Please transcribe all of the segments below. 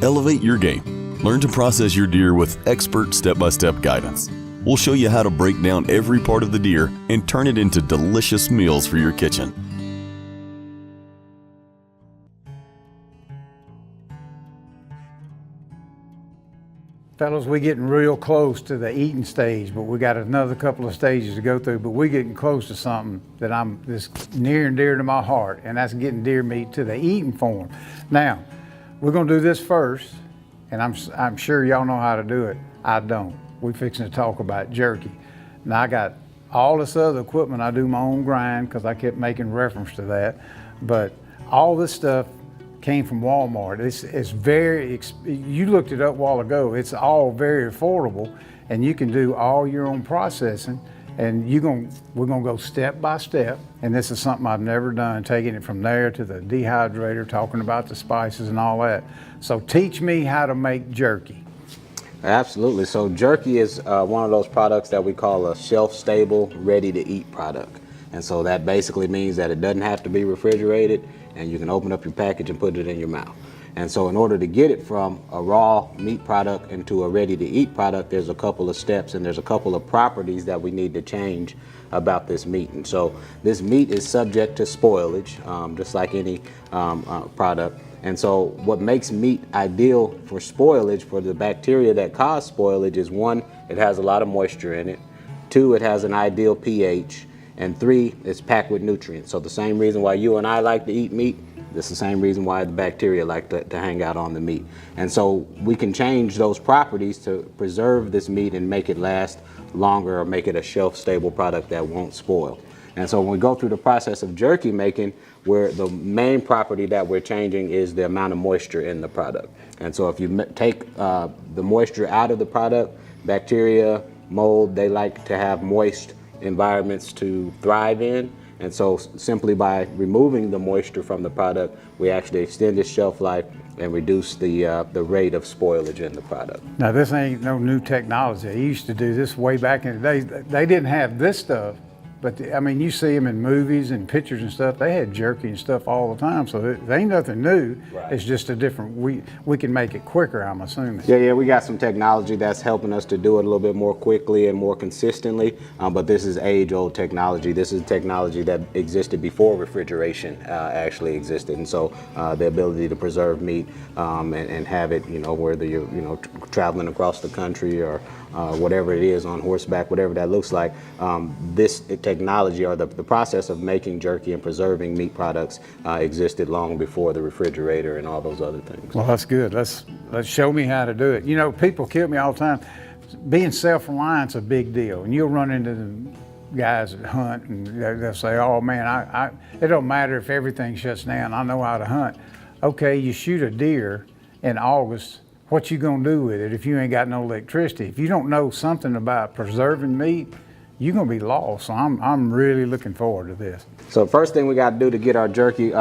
Elevate your game. Learn to process your deer with expert step-by-step guidance. We'll show you how to break down every part of the deer and turn it into delicious meals for your kitchen. Fellas, we're getting real close to the eating stage, but we got another couple of stages to go through, but we're getting close to something that that's near and dear to my heart, and that's getting deer meat to the eating form. Now, we're gonna do this first, and I'm sure y'all know how to do it. I don't. We're fixing to talk about jerky. Now, I got all this other equipment. I do my own grind because I kept making reference to that, but all this stuff came from Walmart. It's very, you looked it up a while ago, it's all very affordable, and you can do all your own processing, and we're gonna go step by step, and this is something I've never done, taking it from there to the dehydrator, talking about the spices and all that. So teach me how to make jerky. Absolutely. So jerky is one of those products that we call a shelf-stable, ready-to-eat product. And so that basically means that it doesn't have to be refrigerated, and you can open up your package and put it in your mouth. And so in order to get it from a raw meat product into a ready-to-eat product, there's a couple of steps and there's a couple of properties that we need to change about this meat. And so this meat is subject to spoilage, just like any product. And so what makes meat ideal for spoilage, for the bacteria that cause spoilage, is one, it has a lot of moisture in it. Two, it has an ideal pH. And three, it's packed with nutrients. So the same reason why you and I like to eat meat, it's the same reason why the bacteria like to hang out on the meat. And so we can change those properties to preserve this meat and make it last longer, or make it a shelf-stable product that won't spoil. And so when we go through the process of jerky making, where the main property that we're changing is the amount of moisture in the product. And so if you take the moisture out of the product, bacteria, mold, they like to have moist environments to thrive in. And so simply by removing the moisture from the product, we actually extend its shelf life and reduce the rate of spoilage in the product. Now, this ain't no new technology. They used to do this way back in the day. They didn't have this stuff, but I mean, you see them in movies and pictures and stuff. They had jerky and stuff all the time, so it ain't nothing new. Right. It's just a different, we can make it quicker, I'm assuming. Yeah, we got some technology that's helping us to do it a little bit more quickly and more consistently, but this is age-old technology. This is technology that existed before refrigeration actually existed, and so the ability to preserve meat and have it, whether you're, traveling across the country or whatever it is, on horseback, whatever that looks like, this technology, or the process of making jerky and preserving meat products, existed long before the refrigerator and all those other things. Well, that's good. Let's show me how to do it. People kill me all the time. Being self-reliant's a big deal, and you'll run into the guys that hunt, and they'll say, "Oh man, it don't matter if everything shuts down. I know how to hunt." Okay, you shoot a deer in August. What you gonna do with it if you ain't got no electricity? If you don't know something about preserving meat, you're gonna be lost. So I'm really looking forward to this. So first thing we got to do to get our jerky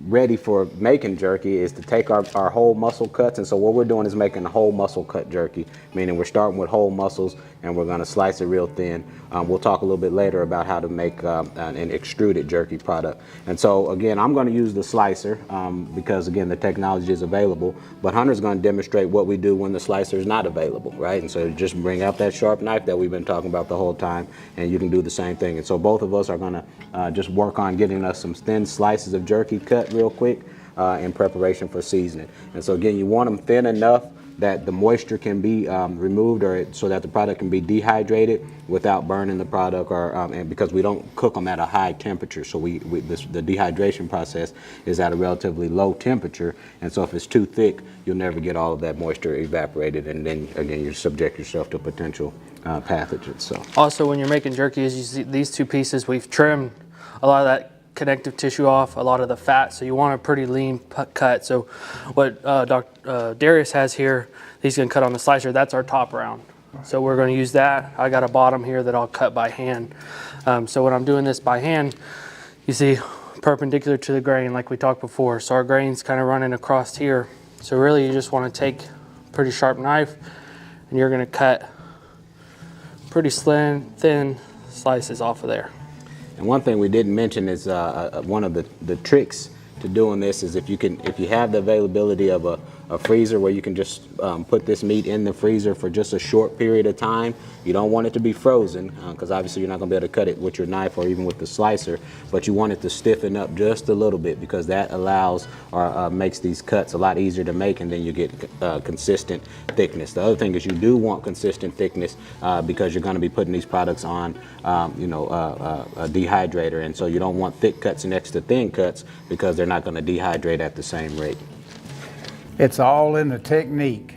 ready for making jerky is to take our whole muscle cuts. And so what we're doing is making a whole muscle cut jerky, meaning we're starting with whole muscles and we're going to slice it real thin. We'll talk a little bit later about how to make an extruded jerky product. And so again, I'm going to use the slicer because again, the technology is available, but Hunter's going to demonstrate what we do when the slicer is not available, right? And so just bring out that sharp knife that we've been talking about the whole time, and you can do the same thing. And so both of us are going to just work on getting us some thin slices of jerky cut real quick in preparation for seasoning. And so again, you want them thin enough that the moisture can be removed, or so that the product can be dehydrated without burning the product, or and because we don't cook them at a high temperature, so the dehydration process is at a relatively low temperature, and so if it's too thick, you'll never get all of that moisture evaporated, and then again you subject yourself to potential pathogens. So also, when you're making jerky, as you see these two pieces, we've trimmed a lot of that connective tissue off, a lot of the fat, so you want a pretty lean cut. So what Dr. Darius has here, he's going to cut on the slicer. That's our top round. So we're going to use that. I got a bottom here that I'll cut by hand. So when I'm doing this by hand, you see perpendicular to the grain like we talked before. So our grain's kind of running across here. So really you just want to take a pretty sharp knife and you're going to cut pretty slim, thin slices off of there. And one thing we didn't mention is one of the tricks to doing this is if you have the availability of a freezer where you can just put this meat in the freezer for just a short period of time. You don't want it to be frozen because obviously you're not going to be able to cut it with your knife or even with the slicer, but you want it to stiffen up just a little bit because that allows or makes these cuts a lot easier to make, and then you get consistent thickness. The other thing is you do want consistent thickness because you're going to be putting these products on a dehydrator, and so you don't want thick cuts next to thin cuts because they're not going to dehydrate at the same rate. It's all in the technique.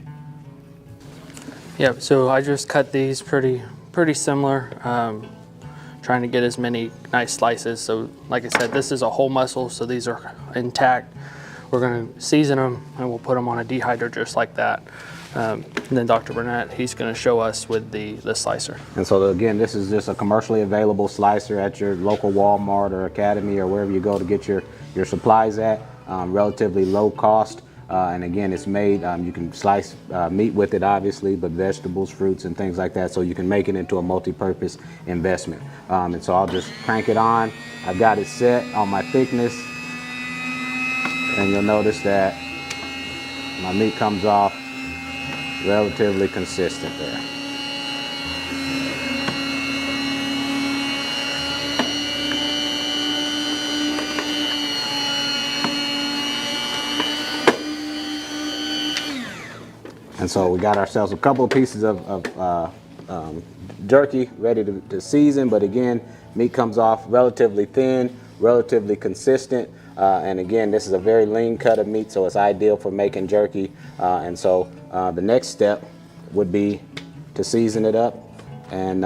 Yeah, so I just cut these pretty similar, trying to get as many nice slices. So like I said, this is a whole muscle, so these are intact. We're going to season them and we'll put them on a dehydrator just like that. And then Dr. Burnett, he's going to show us with the slicer. And so again, this is just a commercially available slicer at your local Walmart or Academy or wherever you go to get your supplies at, relatively low cost. And again, it's made, you can slice meat with it obviously, but vegetables, fruits, and things like that, so you can make it into a multi-purpose investment. And so I'll just crank it on. I've got it set on my thickness, and you'll notice that my meat comes off relatively consistent there. And so we got ourselves a couple of pieces of jerky ready to season, but again, meat comes off relatively thin, relatively consistent, and again, this is a very lean cut of meat, so it's ideal for making jerky. And so the next step would be to season it up and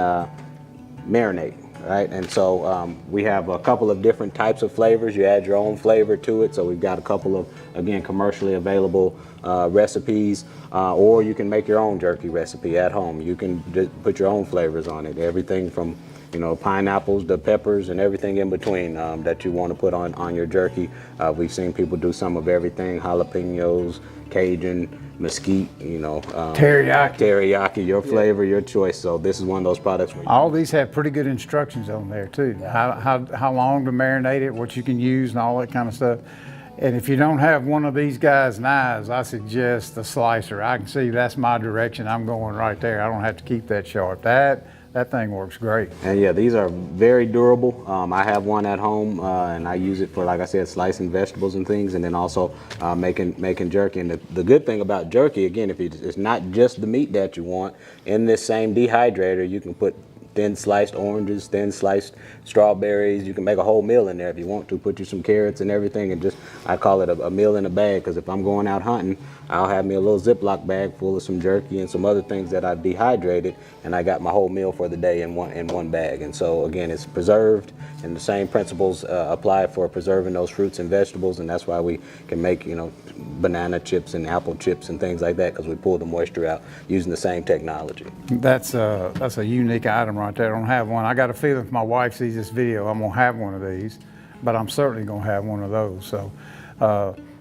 marinate. Right, and so we have a couple of different types of flavors. You add your own flavor to it. So we've got a couple of, again, commercially available recipes, or you can make your own jerky recipe at home. You can put your own flavors on it. Everything from, pineapples to peppers and everything in between that you want to put on your jerky. We've seen people do some of everything: jalapenos, Cajun, mesquite, teriyaki, your flavor, your choice. So this is one of those products where all these have pretty good instructions on there too. How long to marinate it, what you can use, and all that kind of stuff. And if you don't have one of these guys' knives, I suggest the slicer. I can see that's my direction. I'm going right there. I don't have to keep that sharp. That thing works great. And yeah, these are very durable. I have one at home, and I use it for, like I said, slicing vegetables and things, and then also making jerky. And the good thing about jerky, again, if it's not just the meat that you want, in this same dehydrator, you can put thin sliced oranges, thin sliced strawberries. You can make a whole meal in there if you want to. Put you some carrots and everything, and I call it a meal in a bag, because if I'm going out hunting, I'll have me a little Ziploc bag full of some jerky and some other things that I've dehydrated, and I got my whole meal for the day in one bag. And so again, it's preserved, and the same principles apply for preserving those fruits and vegetables, and that's why we can make banana chips and apple chips and things like that, because we pull the moisture out using the same technology. That's a unique item right there. I don't have one. I got a feeling if my wife sees this video, I'm gonna have one of these, but I'm certainly gonna have one of those. So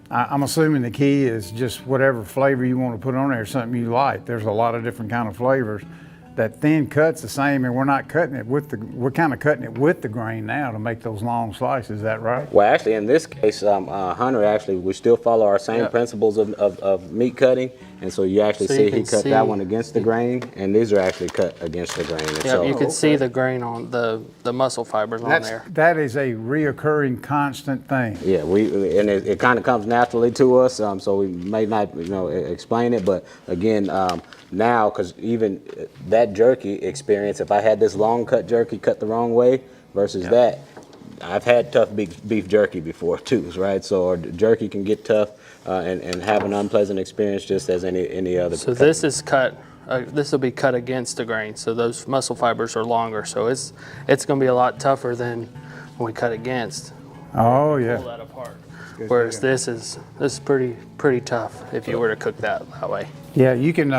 I'm assuming the key is just whatever flavor you want to put on there, something you like. There's a lot of different kind of flavors. That thin cut's the same, and we're not cutting it we're kind of cutting it with the grain now to make those long slices. Is that right? Well, actually, in this case, Hunter, we still follow our same principles of meat cutting, and so you actually see he cut that one against the grain, and these are actually cut against the grain. And so, you can see the grain on the muscle fibers on there. That is a reoccurring, constant thing. Yeah, and it kind of comes naturally to us, so we may not explain it, but again, now, because even that jerky experience, if I had this long cut jerky cut the wrong way versus that, I've had tough beef jerky before too, right? So jerky can get tough and have an unpleasant experience just as any other. So this is cut. This will be cut against the grain, so those muscle fibers are longer. So it's going to be a lot tougher than when we cut against. Oh yeah. Pull that apart. Whereas this is pretty tough if you were to cook that way. Yeah, you can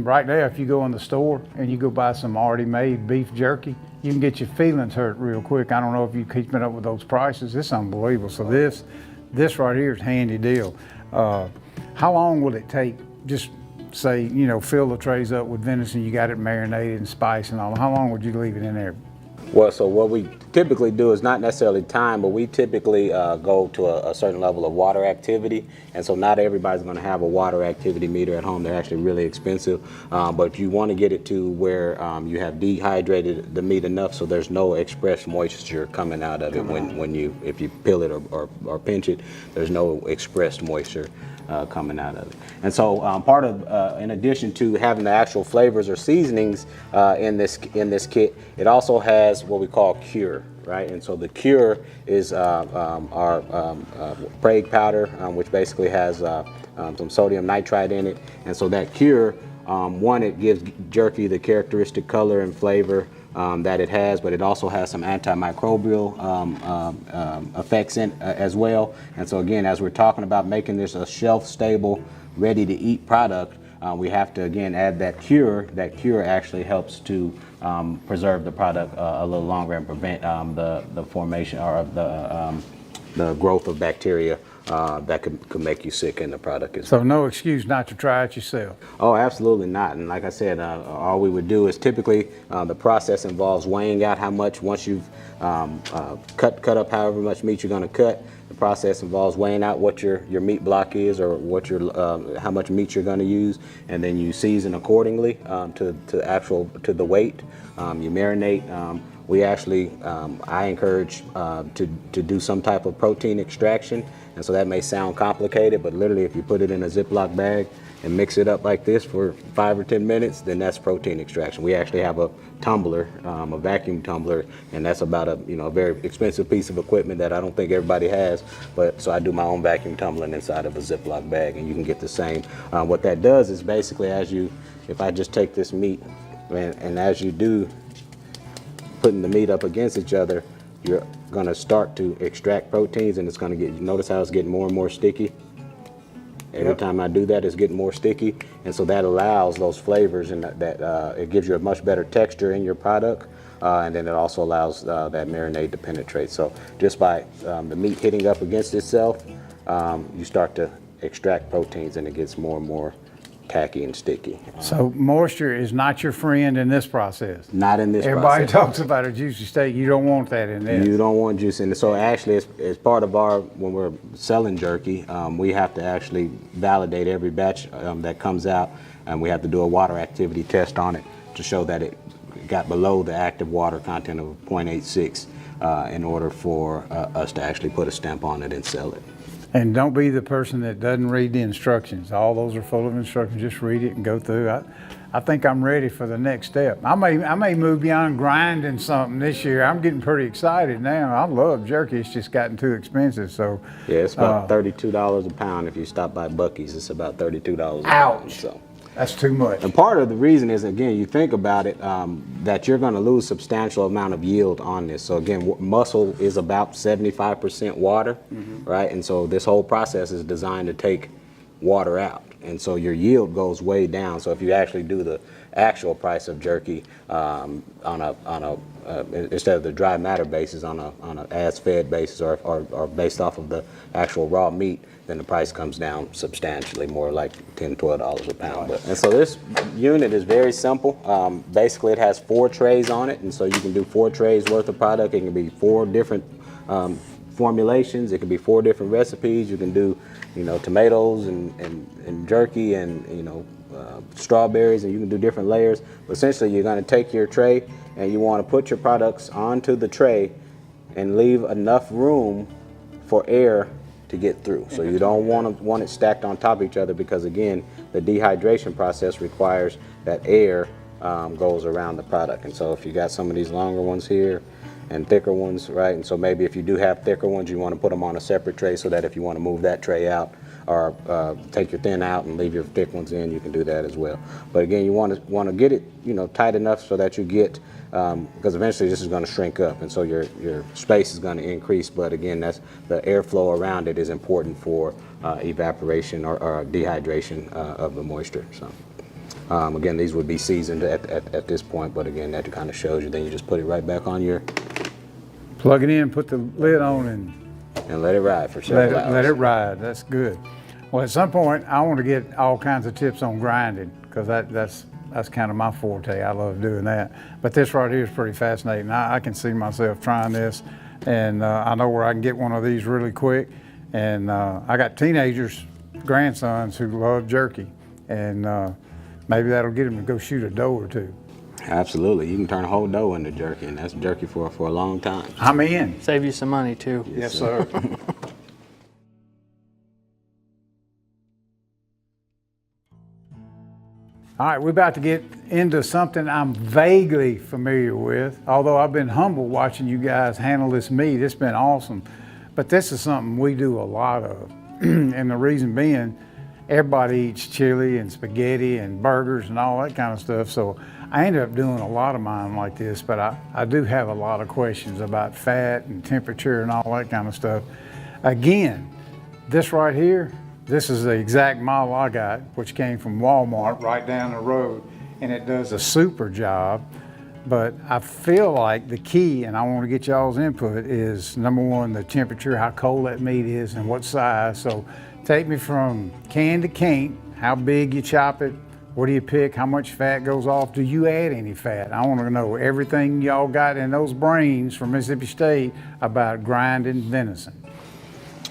right now if you go in the store and you go buy some already made beef jerky, you can get your feelings hurt real quick. I don't know if you're keeping up with those prices. It's unbelievable. So this right here is a handy deal. How long will it take? Just say fill the trays up with venison. You got it marinated and spiced and all. How long would you leave it in there? Well, so what we typically do is not necessarily time, but we typically go to a certain level of water activity. And so not everybody's going to have a water activity meter at home. They're actually really expensive. But you want to get it to where you have dehydrated the meat enough so there's no expressed moisture coming out of it if you peel it or pinch it, there's no expressed moisture coming out of it. And so part of, in addition to having the actual flavors or seasonings in this kit, it also has what we call cure, right? And so the cure is our Prague powder, which basically has some sodium nitrite in it. And so that cure, one, it gives jerky the characteristic color and flavor that it has, but it also has some antimicrobial effects in as well. And so again, as we're talking about making this a shelf-stable, ready-to-eat product, we have to again add that cure. That cure actually helps to preserve the product a little longer and prevent the formation or the growth of bacteria that could make you sick in the product as well. So no excuse not to try it yourself. Oh, absolutely not. And like I said, all we would do is typically the process involves weighing out how much, once you've cut up however much meat you're going to cut. The process involves weighing out what your meat block is or what how much meat you're going to use, and then you season accordingly to the weight. You marinate. We actually, I encourage to do some type of protein extraction, and so that may sound complicated, but literally if you put it in a Ziploc bag and mix it up like this for 5 or 10 minutes, then that's protein extraction. We actually have a tumbler, a vacuum tumbler, and that's about a very expensive piece of equipment that I don't think everybody has. But so I do my own vacuum tumbling inside of a Ziploc bag, and you can get the same. What that does is basically, if I just take this meat, and as you do, putting the meat up against each other, you're going to start to extract proteins, and it's going to get. Notice how it's getting more and more sticky. Every time I do that, it's getting more sticky, and so that allows those flavors, and that it gives you a much better texture in your product, and then it also allows that marinade to penetrate. So just by the meat hitting up against itself, you start to extract proteins, and it gets more and more tacky and sticky. So moisture is not your friend in this process. Not in this Everybody process. talks about a juicy steak. You don't want that in this. You don't want juice in it. So actually, it's part of when we're selling jerky, we have to actually validate every batch that comes out, and we have to do a water activity test on it to show that it got below the active water content of 0.86 in order for us to actually put a stamp on it and sell it. And don't be the person that doesn't read the instructions. All those are full of instructions. Just read it and go through. I think I'm ready for the next step. I may move beyond grinding something this year. I'm getting pretty excited now. I love jerky. It's just gotten too expensive. So yeah, it's about $32 a pound. If you stop by Buc-ee's, it's about $32 a pound. Ouch. So that's too much. And part of the reason is, again, you think about it, that you're going to lose substantial amount of yield on this. So again, muscle is about 75% water, right? And so this whole process is designed to take water out. And so your yield goes way down. So if you actually do the actual price of jerky instead of the dry matter basis, on a as-fed basis or based off of the actual raw meat, then the price comes down substantially, more like $10, $12 a pound. And so this unit is very simple. Basically, it has 4 trays on it, and so you can do 4 trays worth of product. It can be 4 different formulations. It can be 4 different recipes. You can do, tomatoes and jerky and strawberries, and you can do different layers. But essentially, you're going to take your tray and you want to put your products onto the tray and leave enough room for air to get through. So you don't want it stacked on top of each other, because again, the dehydration process requires that air goes around the product. And so if you got some of these longer ones here and thicker ones, right? And so maybe if you do have thicker ones, you want to put them on a separate tray, so that if you want to move that tray out or take your thin out and leave your thick ones in, you can do that as well. But again, you want to get it tight enough so that you get, because eventually this is going to shrink up, and so your space is going to increase. But again, that's the airflow around it is important for evaporation or dehydration of the moisture. So again, these would be seasoned at this point, but again, that kind of shows you. Then you just put it right back on your, Plug it in, put the lid on, and let it ride for several hours. let it ride. That's good. Well, at some point, I want to get all kinds of tips on grinding, because that's that's kind of my forte. I love doing that. But this right here is pretty fascinating. I can see myself trying this, and I know where I can get one of these really quick. And I got teenagers, grandsons who love jerky, and maybe that'll get them to go shoot a doe or two. Absolutely. You can turn a whole doe into jerky, and that's jerky for a long time. I'm in. Save you some money too. Yes, sir. All right, we're about to get into something I'm vaguely familiar with, although I've been humbled watching you guys handle this meat. It's been awesome. But this is something we do a lot of. And the reason being, everybody eats chili and spaghetti and burgers and all that kind of stuff. So I ended up doing a lot of mine like this, but I do have a lot of questions about fat and temperature and all that kind of stuff. Again, this right here, this is the exact model I got, which came from Walmart right down the road, and it does a super job. But I feel like the key, and I want to get y'all's input, is number one, the temperature, how cold that meat is and what size. So take me from can to can, how big you chop it, what do you pick, how much fat goes off, do you add any fat? I want to know everything y'all got in those brains from Mississippi State about grinding venison.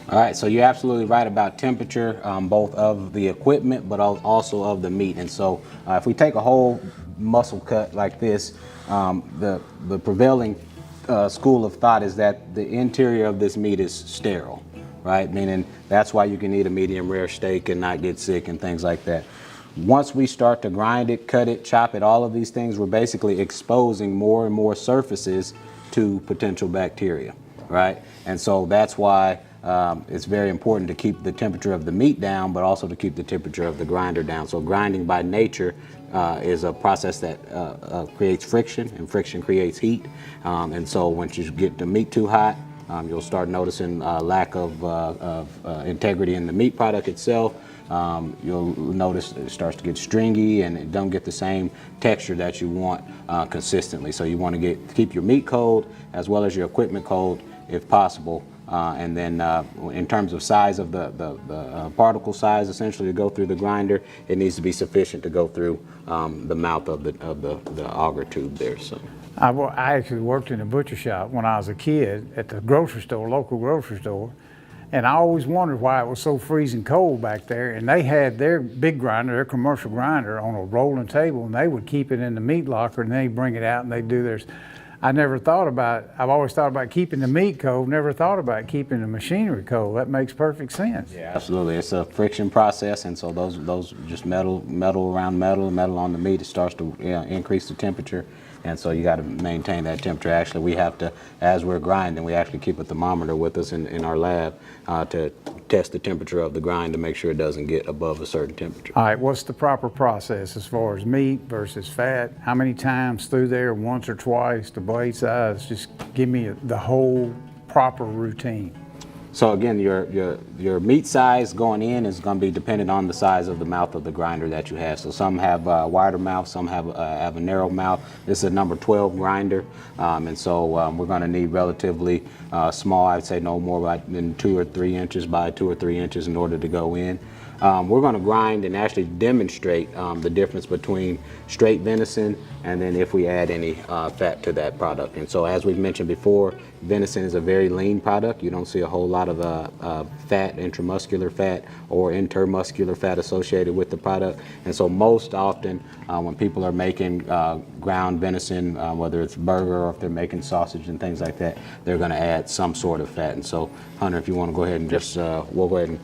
All right, so you're absolutely right about temperature, both of the equipment, but also of the meat. And so if we take a whole muscle cut like this, the prevailing school of thought is that the interior of this meat is sterile, right? Meaning that's why you can eat a medium rare steak and not get sick and things like that. Once we start to grind it, cut it, chop it, all of these things, we're basically exposing more and more surfaces to potential bacteria, right? And so that's why it's very important to keep the temperature of the meat down, but also to keep the temperature of the grinder down. So grinding by nature is a process that creates friction, and friction creates heat. And so once you get the meat too hot, you'll start noticing lack of integrity in the meat product itself. You'll notice it starts to get stringy and it don't get the same texture that you want consistently. So you want to keep your meat cold as well as your equipment cold if possible. And then in terms of size of the particle size, essentially to go through the grinder, it needs to be sufficient to go through the mouth of the auger tube there. So I actually worked in a butcher shop when I was a kid at the grocery store, local grocery store, and I always wondered why it was so freezing cold back there. And they had their big grinder, their commercial grinder, on a rolling table, and they would keep it in the meat locker, and they'd bring it out and they'd do theirs. I've always thought about keeping the meat cold, never thought about keeping the machinery cold. That makes perfect sense. yeah, absolutely. It's a friction process, and so those just metal around metal on the meat, it starts to increase the temperature. And so you got to maintain that temperature. Actually, we have to, as we're grinding, we actually keep a thermometer with us in our lab to test the temperature of the grind to make sure it doesn't get above a certain temperature. All right, what's the proper process as far as meat versus fat? How many times through there, once or twice, the blade size? Just give me the whole proper routine. So again, your meat size going in is going to be dependent on the size of the mouth of the grinder that you have. So some have a wider mouth, some have a narrow mouth. This is a number 12 grinder, and so we're going to need relatively small. I'd say no more than 2 or 3 inches by 2 or 3 inches in order to go in. We're going to grind and actually demonstrate the difference between straight venison and then if we add any fat to that product. And so as we've mentioned before, venison is a very lean product. You don't see a whole lot of fat, intramuscular fat or intermuscular fat associated with the product. And so most often when people are making ground venison, whether it's burger or if they're making sausage and things like that, they're going to add some sort of fat. And so Hunter, if you want to go ahead and just, we'll go ahead and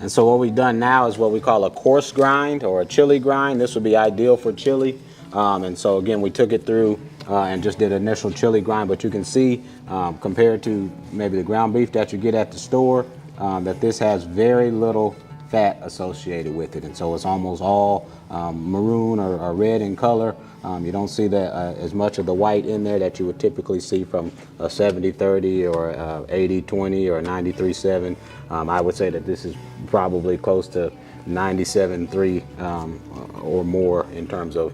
And so what we've done now is what we call a coarse grind or a chili grind. This would be ideal for chili. And so again, we took it through and just did an initial chili grind, but you can see compared to maybe the ground beef that you get at the store, that this has very little fat associated with it. And so it's almost all maroon or red in color, You don't see that as much of the white in there that you would typically see from a 70-30 or 80-20 or 93-7. I would say that this is probably close to 97-3 or more in terms of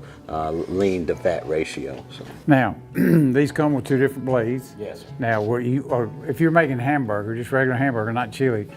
lean to fat ratio. So. Now, these come with two different blades. Yes. Now, if you're making hamburger, just regular hamburger, not chili,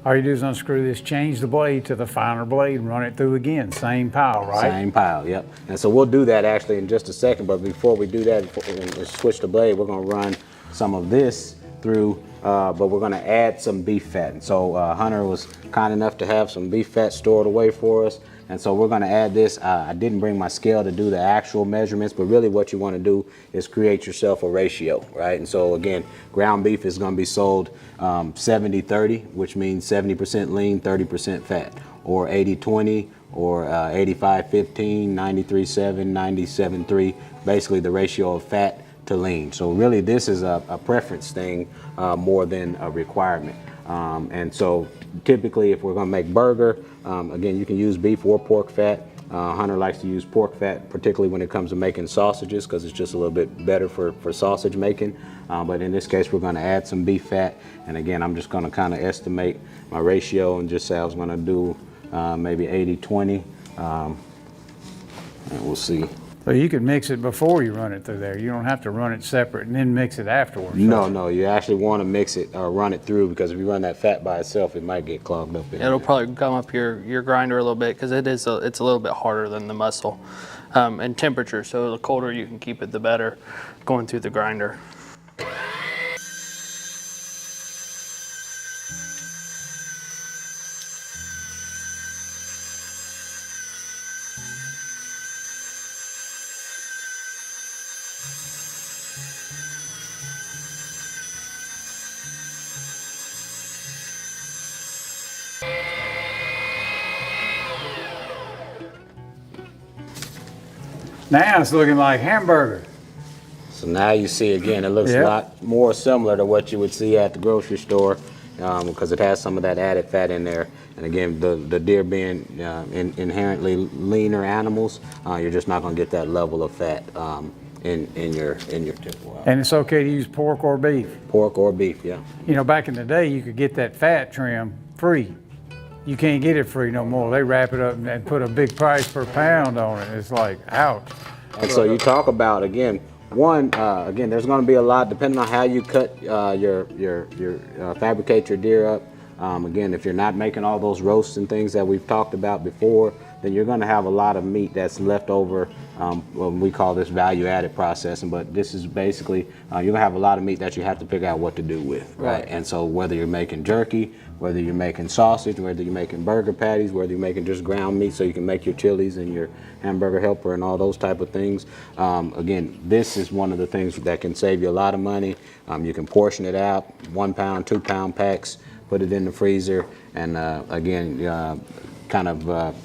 all you do is unscrew this, change the blade to the finer blade, and run it through again. Same pile, right? Same pile, yep. And so we'll do that actually in just a second, but before we do that and switch the blade, we're gonna run some of this through, but we're gonna add some beef fat. And so Hunter was kind enough to have some beef fat stored away for us. And so we're gonna add this. I didn't bring my scale to do the actual measurements, but really what you wanna do is create yourself a ratio, right? And so again, ground beef is gonna be sold 70-30, which means 70% lean, 30% fat, or 80-20, or 85-15, 93-7, 97-3, basically the ratio of fat to lean. So really this is a preference thing more than a requirement. And so typically if we're gonna make burger, again, you can use beef or pork fat. Hunter likes to use pork fat, particularly when it comes to making sausages, because it's just a little bit better for sausage making. But in this case, we're gonna add some beef fat. And again, I'm just gonna kind of estimate my ratio and just say I was gonna do maybe 80-20, and we'll see. So you could mix it before you run it through there. You don't have to run it separate and then mix it afterwards. No, you actually want to mix it or run it through, because if you run that fat by itself, it might get clogged up in It'll there. probably gum up your grinder a little bit because it's a little bit harder than the muscle. And temperature, so the colder you can keep it, the better going through the grinder. Now it's looking like hamburger. So now you see again, it looks Yep. a lot more similar to what you would see at the grocery store, because it has some of that added fat in there. And again, the deer being inherently leaner animals, you're just not going to get that level of fat in your typical And it's okay to use pork or beef. pork or beef. Yeah. You know, back in the day, you could get that fat trim free. You can't get it free no more. They wrap it up and put a big price per pound on it. It's like, ouch. And so you talk about again, again, there's going to be a lot depending on how you cut fabricate your deer up. Again, if you're not making all those roasts and things that we've talked about before, then you're going to have a lot of meat that's left over. When we call this value-added processing, but this is basically you're going to have a lot of meat that you have to figure out what to do with, right? And so whether you're making jerky, whether you're making sausage, whether you're making burger patties, whether you're making just ground meat so you can make your chilies and your hamburger helper and all those type of things. Again, this is one of the things that can save you a lot of money. You can portion it out, 1 pound, 2 pound packs, put it in the freezer, and again, kind of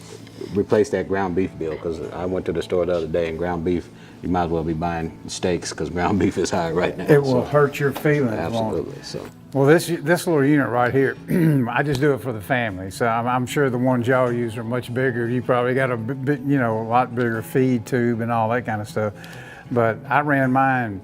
replace that ground beef bill, because I went to the store the other day and ground beef, you might as well be buying steaks because ground beef is high right now. It will hurt your feelings. Absolutely. So. Well, this little unit right here, I just do it for the family. So I'm sure the ones y'all use are much bigger. You probably got a lot bigger feed tube and all that kind of stuff. But I ran mine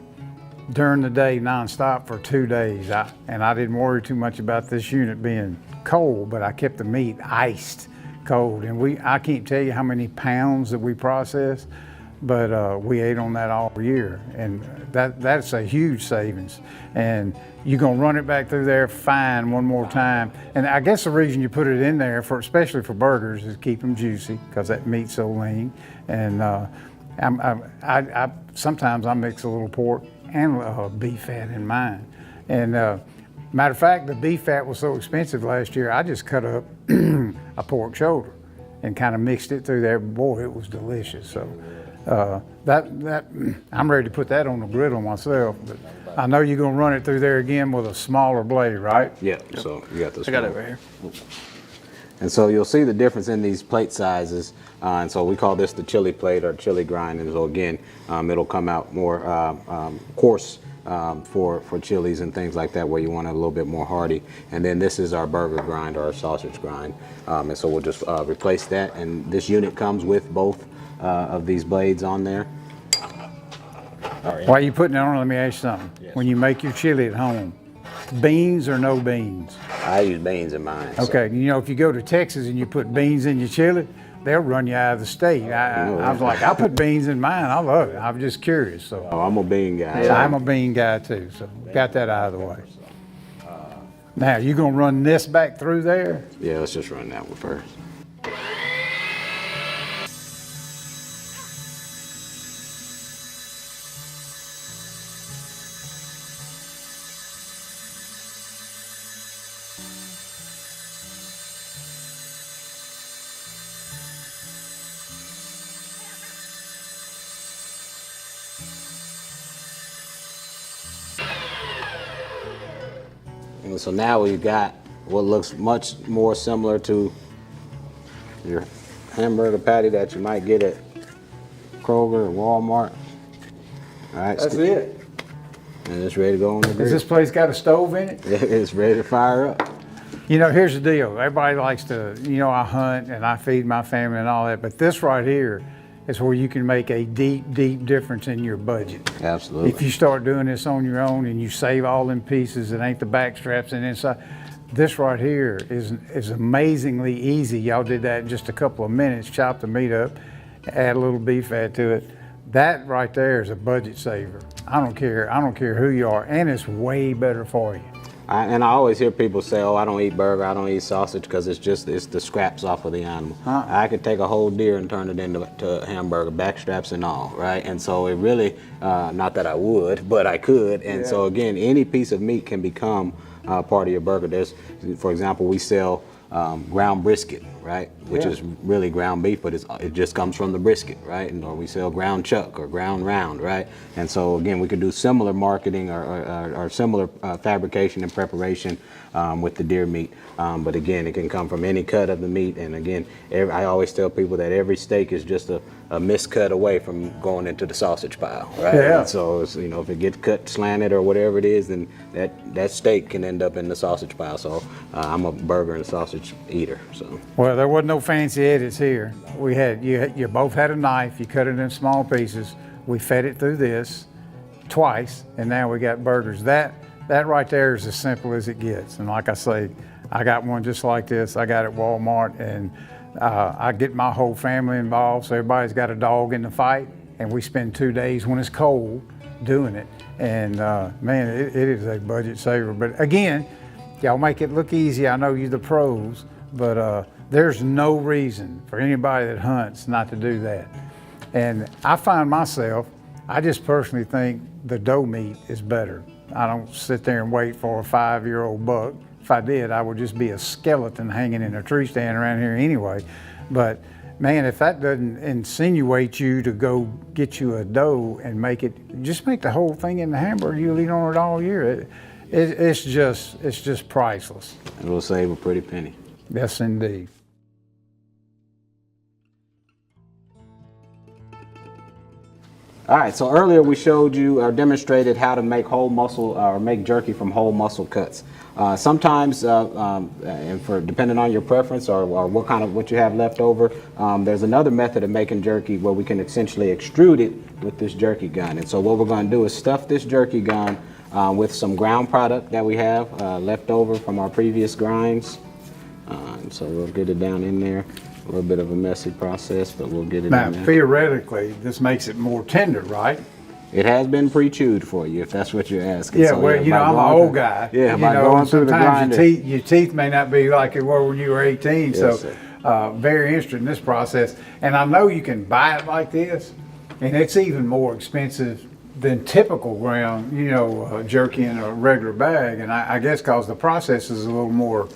during the day nonstop for 2 days. And I didn't worry too much about this unit being cold, but I kept the meat iced cold. And I can't tell you how many pounds that we processed, but we ate on that all year. And that's a huge savings. And you're gonna run it back through there fine one more time. And I guess the reason you put it in there, especially for burgers, is keep them juicy, because that meat's so lean. And sometimes I mix a little pork and beef fat in mine. And matter of fact, the beef fat was so expensive last year, I just cut up a pork shoulder and kind of mixed it through there. Boy, it was delicious. So I'm ready to put that on the griddle myself. But I know you're gonna run it through there again with a smaller blade, right? Yeah. So you got this. I got it right here. And so you'll see the difference in these plate sizes. And so we call this the chili plate or chili grind. And so again, it'll come out more coarse for chilies and things like that, where you want it a little bit more hearty. And then this is our burger grind or our sausage grind. And so we'll just replace that. And this unit comes with both of these blades on there. While you putting it on, let me ask you something. Yes. When you make your chili at home, beans or no beans? I use beans in mine. so- Okay, you know, if you go to Texas and you put beans in your chili, they'll run you out of the state. I was like, I put beans in mine. I love it. I'm just curious. So Oh, I'm a bean guy. I'm a bean guy too. So got that out of the way. Now you gonna run this back through there? Yeah, let's just run that one first. And so now we've got what looks much more similar to your hamburger patty that you might get at Kroger or Walmart. All right, it. and it's ready to go on the Has grill. this place got a stove in it? It's ready to fire up. You know, here's the deal. Everybody likes to, you know, I hunt and I feed my family and all that, but this right here is where you can make a deep, deep difference in your budget. Absolutely. If you start doing this on your own and you save all them pieces, it ain't the back straps and inside. This right here is amazingly easy. Y'all did that in just a couple of minutes, chop the meat up, add a little beef fat to it. That right there is a budget saver. I don't care who you are, and it's way better for you. And I always hear people say, oh, I don't eat burger, I don't eat sausage, because it's the scraps off of the animal. I could take a whole deer and turn it into a hamburger, back straps and all, right? And so it really, not that I would, but I could. And so again, any piece of meat can become part of your burger. There's, for example, we sell ground brisket, right? Which is really ground beef, but it just comes from the brisket, right? And or we sell ground chuck or ground round, right? And so again, we could do similar marketing or similar fabrication and preparation with the deer meat. But again, it can come from any cut of the meat. And again, I always tell people that every steak is just a miscut away from going into the sausage pile, right? Yeah. And so it's, you know, if it gets cut slanted or whatever it is, then that steak can end up in the sausage pile. So I'm a burger and sausage eater. So. Well, there wasn't no fancy edits here. We had you both had a knife. You cut it in small pieces. We fed it through this twice, and now we got burgers. That right there is as simple as it gets. And like I say, I got one just like this. I got it at Walmart, and I get my whole family involved. So everybody's got a dog in the fight, and we spend 2 days when it's cold doing it. And man, it is a budget saver. But again, y'all make it look easy. I know you're the pros, but there's no reason for anybody that hunts not to do that. And I find myself, I just personally think the doe meat is better. I don't sit there and wait for a 5-year-old buck. If I did, I would just be a skeleton hanging in a tree stand around here anyway. But man, if that doesn't insinuate you to go get you a doe and make the whole thing in the hamburger, you'll eat on it all year. It's just priceless. It will save a pretty penny. Yes, indeed. All right, so earlier we showed you or demonstrated how to make whole muscle or make jerky from whole muscle cuts. Sometimes, and for depending on your preference or what you have left over, there's another method of making jerky where we can essentially extrude it with this jerky gun. And so what we're going to do is stuff this jerky gun with some ground product that we have left over from our previous grinds. And so we'll get it down in there. A little bit of a messy process, but we'll get it Now, in there. theoretically, this makes it more tender, right? It has been pre-chewed for you, if that's what you're asking. Yeah, So, well, you know, by I'm an going old through- guy. Yeah, you by know, going and through the sometimes grinder. your teeth may not be like they were when you were 18. Yes, so, sir. very interested in this process. And I know you can buy it like this, and it's even more expensive than typical ground, you know, jerky in a regular bag. And I guess because the process is a little more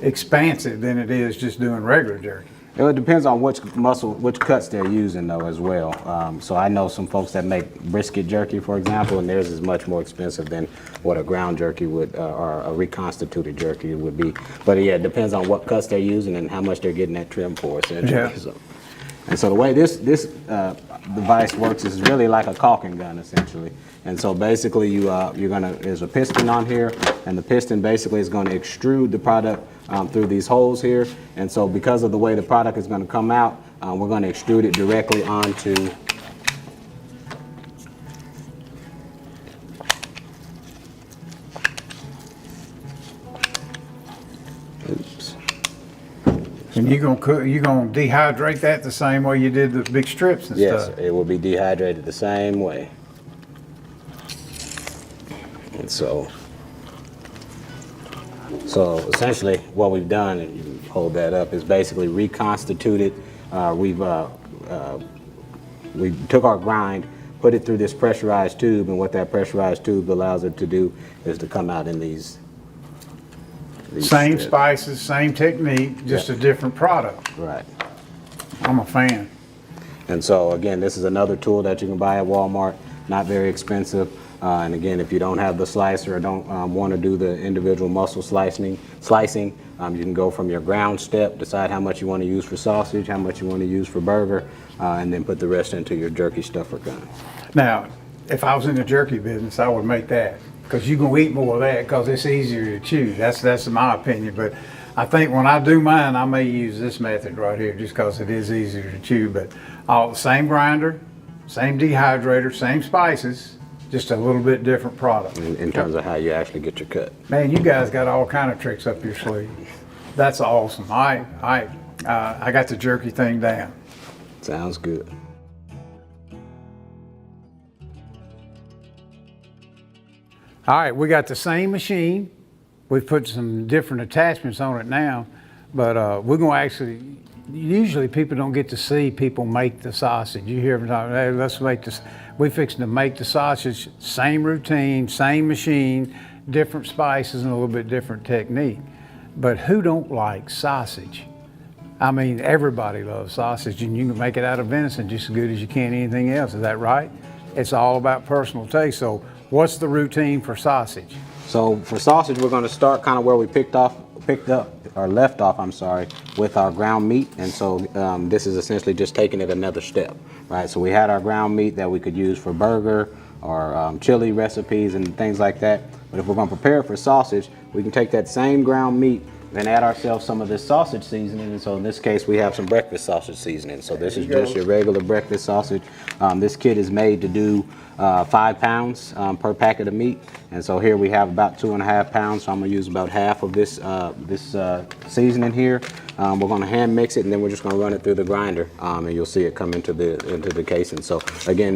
expansive than it is just doing regular jerky. It depends on which cuts they're using though as well. So I know some folks that make brisket jerky, for example, and theirs is much more expensive than what a ground jerky would, or a reconstituted jerky would be. But yeah, it depends on what cuts they're using and how much they're getting that trim for, essentially. Yeah. And so the way this device works is really like a caulking gun, essentially. And so basically there's a piston on here, and the piston basically is going to extrude the product through these holes here. And so because of the way the product is going to come out, we're going to extrude it directly onto Oops. And you gonna dehydrate that the same way you did the big strips and Yes, stuff? it will be dehydrated the same way. And so essentially what we've done, and you can hold that up, is basically reconstituted. We took our grind, put it through this pressurized tube, and what that pressurized tube allows it to do is to come out in these Same strips. spices, same technique, just a different product. Right. I'm a fan. And so again, this is another tool that you can buy at Walmart, not very expensive. And again, if you don't have the slicer or don't want to do the individual muscle slicing, you can go from your ground step, decide how much you want to use for sausage, how much you want to use for burger, and then put the rest into your jerky stuffer gun. Now, if I was in the jerky business, I would make that, because you're gonna eat more of that because it's easier to chew. That's my opinion. But I think when I do mine, I may use this method right here just because it is easier to chew. But all the same grinder, same dehydrator, same spices, just a little bit different product. In terms of how you actually get your cut. Man, you guys got all kind of tricks up your sleeve. That's awesome. I got the jerky thing down. Sounds good. All right, we got the same machine. We've put some different attachments on it now, but we're gonna actually, usually people don't get to see people make the sausage. You hear them talking, hey, let's make this. We fixing to make the sausage, same routine, same machine, different spices and a little bit different technique. But who don't like sausage? I mean, everybody loves sausage, and you can make it out of venison just as good as you can anything else. Is that right? It's all about personal taste. So what's the routine for sausage? So for sausage, we're going to start kind of where we left off, with our ground meat. And so this is essentially just taking it another step, right? So we had our ground meat that we could use for burger or chili recipes and things like that. But if we're going to prepare it for sausage, we can take that same ground meat and add ourselves some of this sausage seasoning. And so in this case, we have some breakfast sausage seasoning. So this is just your regular breakfast sausage. This kit is made to do 5 pounds per packet of meat. And so here we have about 2.5 pounds. So I'm gonna use about half of this seasoning here. We're gonna hand mix it, and then we're just gonna run it through the grinder, and you'll see it come into the casing. So again,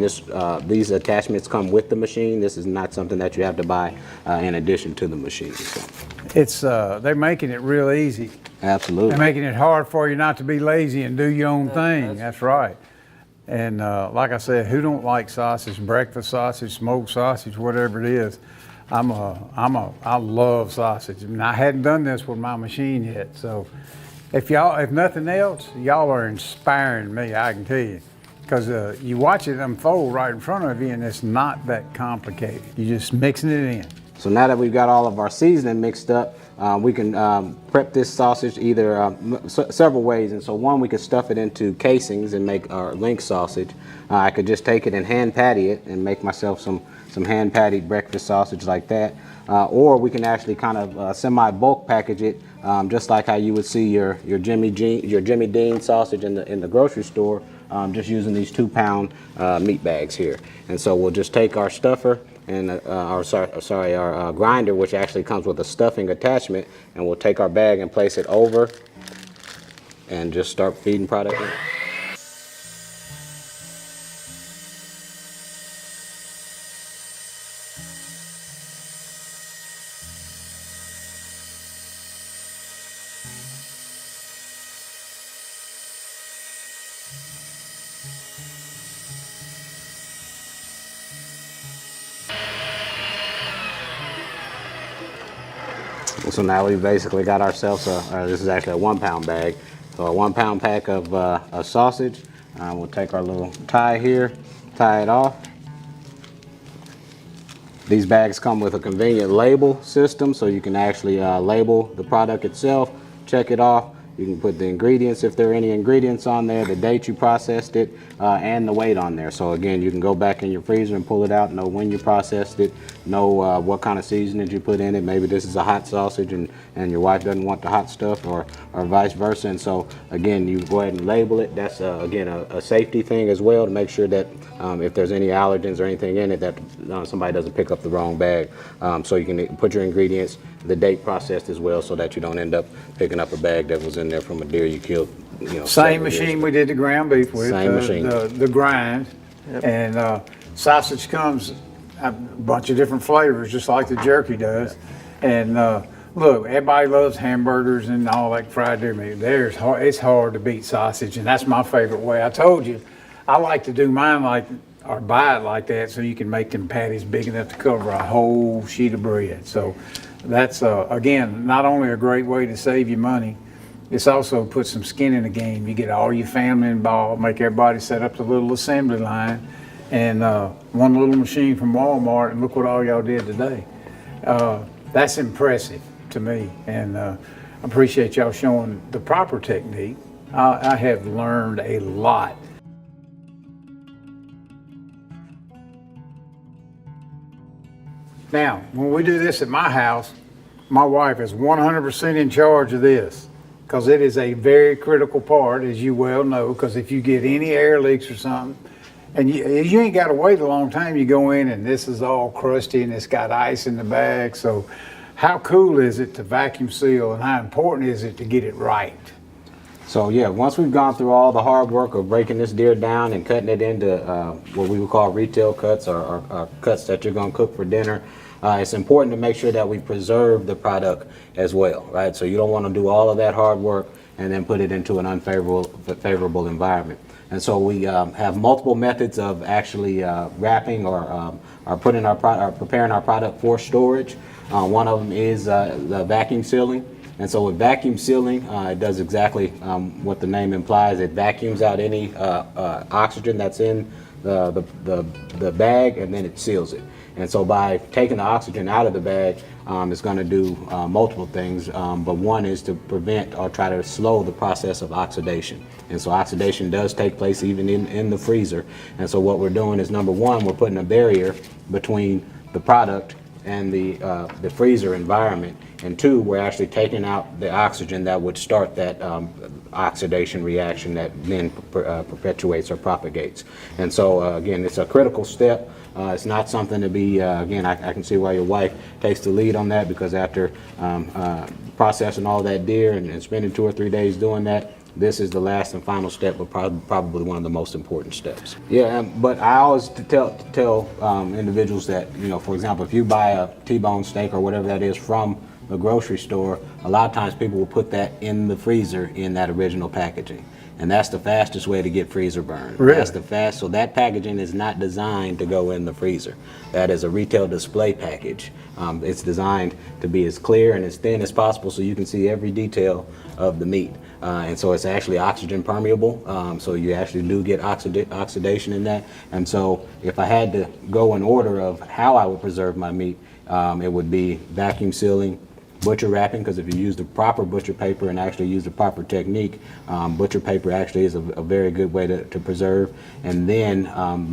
these attachments come with the machine. This is not something that you have to buy in addition to the machine. So. It's they're making it real easy. Absolutely. They're making it hard for you not to be lazy and do your own thing. That's right. And like I said, who don't like sausage? Breakfast sausage, smoked sausage, whatever it is. I love sausage. And I hadn't done this with my machine yet. So if nothing else, y'all are inspiring me, I can tell you. Because you watch it unfold right in front of you, and it's not that complicated. You're just mixing it in. So now that we've got all of our seasoning mixed up, we can prep this sausage either several ways. And so one, we could stuff it into casings and make our link sausage. I could just take it and hand patty it and make myself some hand pattied breakfast sausage like that. Or we can actually kind of semi-bulk package it, just like how you would see your Jimmy Dean sausage in the grocery store, just using these 2-pound meat bags here. And so we'll just take our stuffer and our grinder, which actually comes with a stuffing attachment, and we'll take our bag and place it over and just start feeding product in. So now we've basically got ourselves this is actually a 1-pound bag. So a 1-pound pack of sausage. We'll take our little tie here, tie it off. These bags come with a convenient label system, so you can actually label the product itself, check it off, You can put the ingredients, if there are any ingredients on there, the date you processed it, and the weight on there. So again, you can go back in your freezer and pull it out, know when you processed it, know what kind of seasoning you put in it. Maybe this is a hot sausage and your wife doesn't want the hot stuff, or vice versa. And so again, you go ahead and label it. That's again a safety thing as well, to make sure that if there's any allergens or anything in it, that somebody doesn't pick up the wrong bag. So you can put your ingredients, the date processed as well, so that you don't end up picking up a bag that was in there from a deer you killed. Same machine we did the ground beef with. Same machine. The grind. Yep. And sausage comes a bunch of different flavors, just like the jerky does. And look, everybody loves hamburgers and all that fried deer meat. It's hard to beat sausage, and that's my favorite way. I told you, I like to do mine or buy it like that, so you can make them patties big enough to cover a whole sheet of bread. So that's, again, not only a great way to save you money, it's also put some skin in the game. You get all your family involved, make everybody set up the little assembly line, and one little machine from Walmart, and look what all y'all did today. That's impressive to me, and I appreciate y'all showing the proper technique. I have learned a lot. Now, when we do this at my house, my wife is 100% in charge of this, because it is a very critical part, as you well know, because if you get any air leaks or something, and you ain't got to wait a long time, you go in and this is all crusty and it's got ice in the bag. So how cool is it to vacuum seal, and how important is it to get it right? So yeah, once we've gone through all the hard work of breaking this deer down and cutting it into what we would call retail cuts, or cuts that you're going to cook for dinner, it's important to make sure that we preserve the product as well, right? So you don't want to do all of that hard work and then put it into an unfavorable environment. And so we have multiple methods of actually wrapping or preparing our product for storage. One of them is the vacuum sealing. And so with vacuum sealing, it does exactly what the name implies. It vacuums out any oxygen that's in the bag, and then it seals it. And so by taking the oxygen out of the bag, it's going to do multiple things, but one is to prevent or try to slow the process of oxidation. And so oxidation does take place even in the freezer. And so what we're doing is, number one, we're putting a barrier between the product and the freezer environment, and two, we're actually taking out the oxygen that would start that oxidation reaction that then perpetuates or propagates. And so again, it's a critical step. It's not something to be, again, I can see why your wife takes the lead on that, because after processing all that deer and spending 2 or 3 days doing that, this is the last and final step, but probably one of the most important steps. Yeah, but I always tell individuals that, for example, if you buy a T-bone steak or whatever that is from the grocery store, a lot of times people will put that in the freezer in that original packaging. And that's the fastest way to get freezer burn. Really? So that packaging is not designed to go in the freezer. That is a retail display package. It's designed to be as clear and as thin as possible so you can see every detail of the meat. And so it's actually oxygen permeable, so you actually do get oxidation in that. And so if I had to go in order of how I would preserve my meat, it would be vacuum sealing, butcher wrapping, because if you use the proper butcher paper and actually use the proper technique, butcher paper actually is a very good way to preserve. And then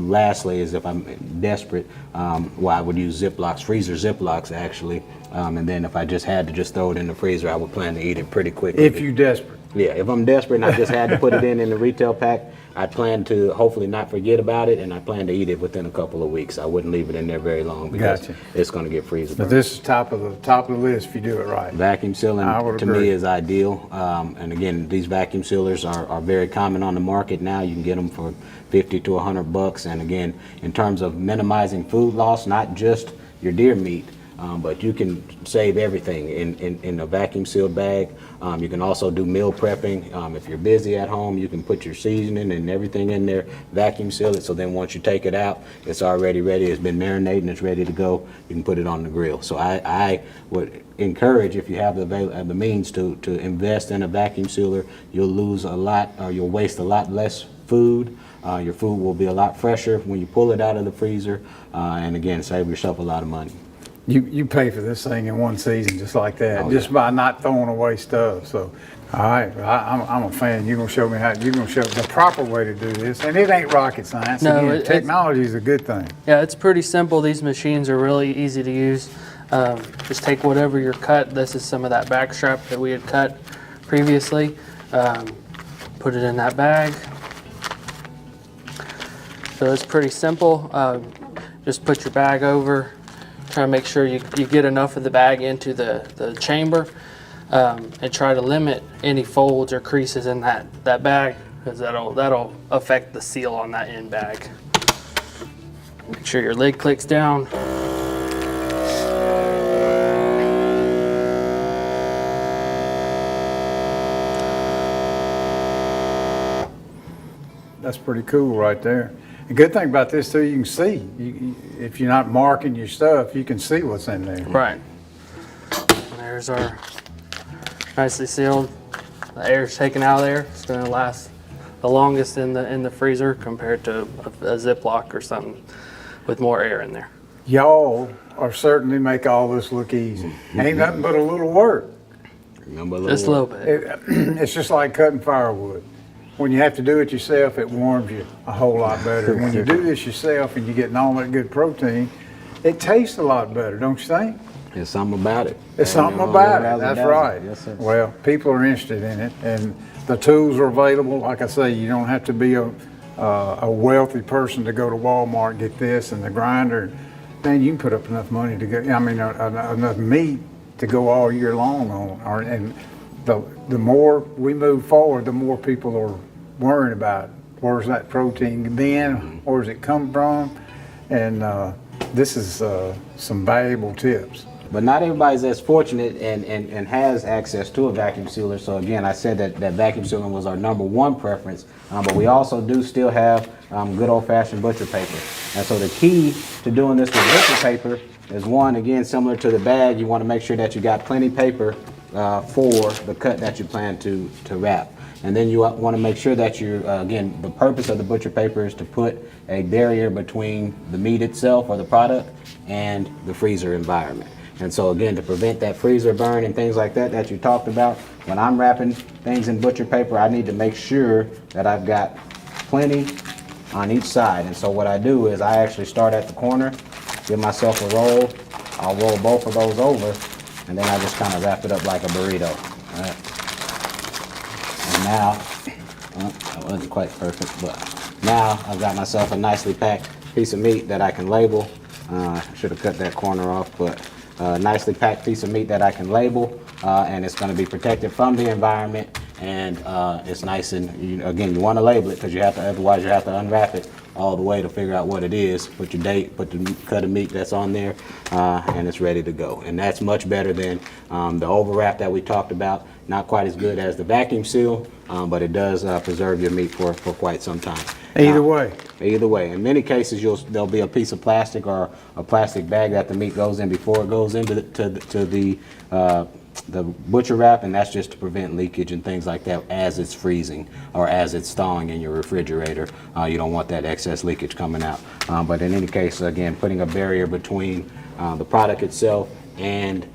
lastly is, if I'm desperate, well, I would use Ziplocs, freezer Ziplocs actually. And then if I just had to just throw it in the freezer, I would plan to eat it pretty quickly. If you're desperate. Yeah, if I'm desperate and I just had to put it in the retail pack, I plan to hopefully not forget about it, and I plan to eat it within a couple of weeks. I wouldn't leave it in there very long, because Gotcha. It's going to get freezer But burn. this is top of the list if you do it right. Vacuum sealing to agree. me is ideal. And again, these vacuum sealers are very common on the market now. You can get them for $50 to $100. And again, in terms of minimizing food loss, not just your deer meat, but you can save everything in a vacuum sealed bag. You can also do meal prepping. If you're busy at home, you can put your seasoning and everything in there, vacuum seal it, so then once you take it out, it's already ready. It's been marinating, it's ready to go. You can put it on the grill. So I would encourage, if you have the means to invest in a vacuum sealer, you'll lose a lot, or you'll waste a lot less food. Your food will be a lot fresher when you pull it out of the freezer, and again, save yourself a lot of money. You pay for this thing in one season just like that, Oh, just yeah. by not throwing away stuff. So, all right, I'm a fan. You're gonna show me how. You're gonna show the proper way to do this, and it ain't rocket science. No, Again, it's- technology is a good thing. Yeah, it's pretty simple. These machines are really easy to use. Just take whatever you're cut. This is some of that back strap that we had cut previously. Put it in that bag. So it's pretty simple. Just put your bag over. Try to make sure you get enough of the bag into the chamber, and try to limit any folds or creases in that bag, because that'll affect the seal on that end bag. Make sure your lid clicks down. That's pretty cool right there. The good thing about this too, you can see. If you're not marking your stuff, you can see what's in there. Right. And there's our nicely sealed. The air's taken out of there. It's going to last the longest in the freezer compared to a Ziploc or something with more air in there. Y'all are certainly make all this look easy. Ain't nothing but a little work. Remember Just a little bit. It's just like cutting firewood. When you have to do it yourself, it warms you a whole lot better. When you do this yourself and you're getting all that good protein, it tastes a lot better, don't you think? There's something about it. It's something You know, about it, razzle that's dazzle. right. Yes, sir. Well, people are interested in it, and the tools are available. Like I say, you don't have to be a wealthy person to go to Walmart and get this and the grinder. Man, you can put up enough money to go, enough meat to go all year long on. And the more we move forward, the more people are worrying about where's that protein been, where's it come from, and this is some valuable tips. But not everybody's as fortunate and has access to a vacuum sealer. So again, I said that vacuum sealing was our #1 preference, but we also do still have good old-fashioned butcher paper. And so the key to doing this with butcher paper is, one, again, similar to the bag, you want to make sure that you got plenty paper for the cut that you plan to wrap. And then you want to make sure that you, again, the purpose of the butcher paper is to put a barrier between the meat itself or the product and the freezer environment. And so again, to prevent that freezer burn and things like that you talked about, when I'm wrapping things in butcher paper, I need to make sure that I've got plenty on each side. And so what I do is I actually start at the corner, give myself a roll, I'll roll both of those over, and then I just kind of wrap it up like a burrito. All right. And now, that wasn't quite perfect, but now I've got myself a nicely packed piece of meat that I can label. I should have cut that corner off, but nicely packed piece of meat that I can label, and it's going to be protected from the environment, and it's nice. And again, you want to label it because you have to, otherwise you have to unwrap it all the way to figure out what it is. Put your date, put the cut of meat that's on there, and it's ready to go. And that's much better than the overwrap that we talked about. Not quite as good as the vacuum seal, but it does preserve your meat for quite some time. Either way. Either way. In many cases, there'll be a piece of plastic or a plastic bag that the meat goes in before it goes into the butcher wrap, and that's just to prevent leakage and things like that as it's freezing or as it's thawing in your refrigerator. You don't want that excess leakage coming out. But in any case, again, putting a barrier between the product itself and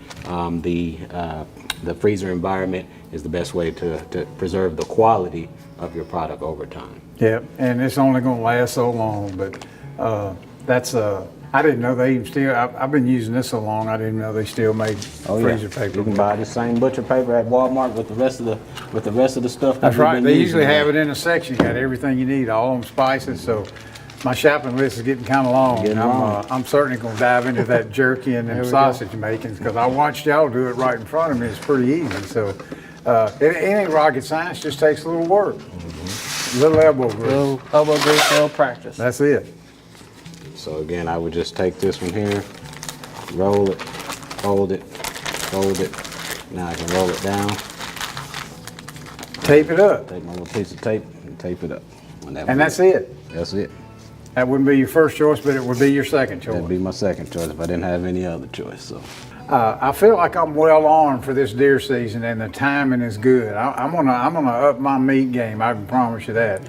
the freezer environment is the best way to preserve the quality of your product over time. Yep, and it's only going to last so long, but I didn't know they even still, I've been using this so long, I didn't know they still made freezer paper. You can buy the same butcher paper at Walmart with the rest of the stuff. That's right, they usually have it in a section, got everything you need, all them spices, so my shopping list is getting kind of long. I'm certainly going to dive into that jerky and them sausage makings, because I watched y'all do it right in front of me, it's pretty easy, so it ain't rocket science, just takes a little work. Little elbow grease. Little elbow grease, little practice. That's it. So again, I would just take this one here, roll it, fold it, fold it. Now I can roll it down. Tape it up. Take my little piece of tape and tape it up. And that's it. That's it. That wouldn't be your first choice, but it would be your second choice. That'd be my second choice if I didn't have any other choice. So. I feel like I'm well armed for this deer season, and the timing is good. I'm gonna up my meat game. I can promise you that.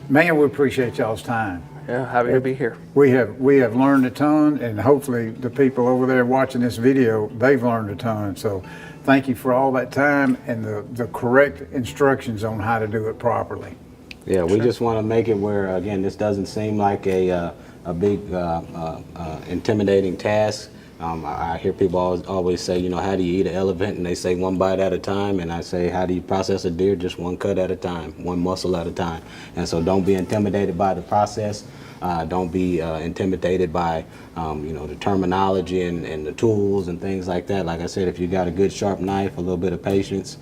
Man, we appreciate y'all's time. Yeah, happy to be here. We have learned a ton, and hopefully the people over there watching this video, they've learned a ton. So thank you for all that time and the correct instructions on how to do it properly. Yeah, we just want to make it where, again, this doesn't seem like a big intimidating task. I hear people always say, you know, how do you eat an elephant? And they say one bite at a time. And I say, how do you process a deer? Just one cut at a time, one muscle at a time. And so don't be intimidated by the process. Don't be intimidated by, you know, the terminology and the tools and things like that. Like I said, if you got a good sharp knife, a little bit of patience,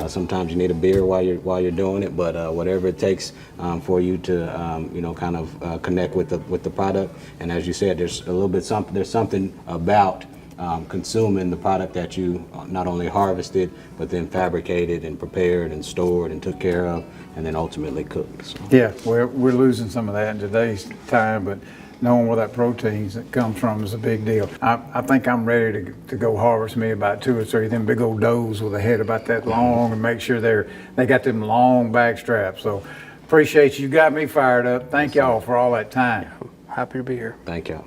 sometimes you need a beer while you're doing it. But whatever it takes for you to, you know, kind of connect with the product. And as you said, there's something about consuming the product that you not only harvested, but then fabricated and prepared and stored and took care of, and then ultimately cooked. So. Yeah, we're losing some of that in today's time, but knowing where that protein comes from is a big deal. I think I'm ready to go harvest me about 2 or 3 of them big old does with a head about that long, and make sure they got them long back straps. So appreciate you got me fired up. Thank y'all for all that time. Happy to be here. Thank y'all.